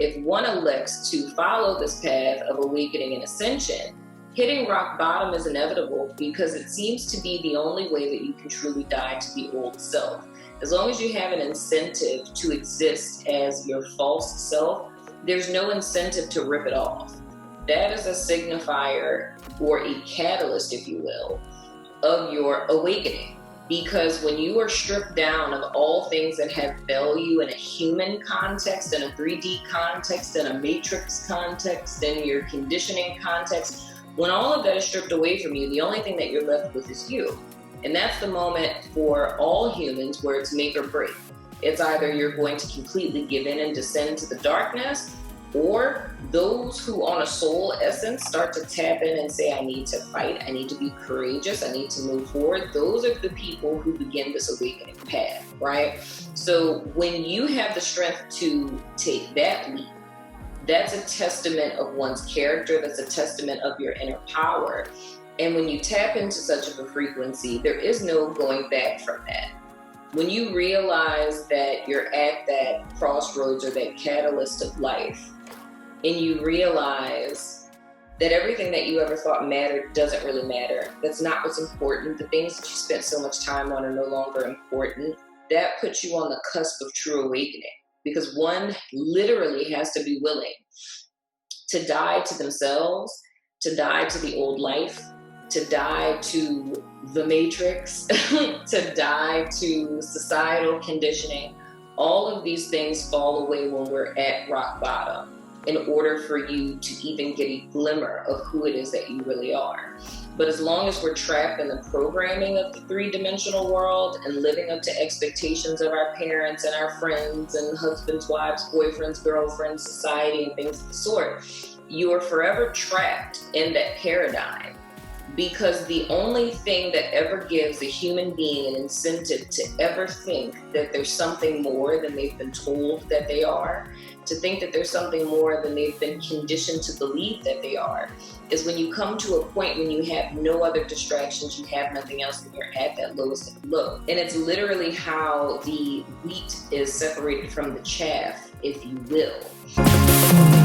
if one elects to follow this path of awakening and ascension, hitting rock bottom is inevitable because it seems to be the only way that you can truly die to the old self. As long as you have an incentive to exist as your false self, there's no incentive to rip it off. That is a signifier or a catalyst, if you will, of your awakening. Because when you are stripped down of all things that have value in a human context, in a 3D context, in a matrix context, in your conditioning context, when all of that is stripped away from you, the only thing that you're left with is you. And that's the moment for all humans where it's make or break. It's either you're going to completely give in and descend to the darkness, or those who on a soul essence start to tap in and say, I need to fight, I need to be courageous, I need to move forward. Those are the people who begin this awakening path, right? So when you have the strength to take that leap, that's a testament of one's character, that's a testament of your inner power. And when you tap into such a frequency, there is no going back from that. When you realize that you're at that crossroads or that catalyst of life, and you realize that everything that you ever thought mattered doesn't really matter, that's not what's important, the things that you spent so much time on are no longer important, that puts you on the cusp of true awakening. Because one literally has to be willing to die to themselves, to die to the old life, to die to the matrix, to die to societal conditioning. All of these things fall away when we're at rock bottom in order for you to even get a glimmer of who it is that you really are. But as long as we're trapped in the programming of the three-dimensional world and living up to expectations of our parents and our friends and husbands, wives, boyfriends, girlfriends, society, and things of the sort, you are forever trapped in that paradigm. Because the only thing that ever gives a human being an incentive to ever think that there's something more than they've been told that they are, to think that there's something more than they've been conditioned to believe that they are, is when you come to a point when you have no other distractions, you have nothing else, and you're at that lowest of low. And it's literally how the wheat is separated from the chaff, if you will.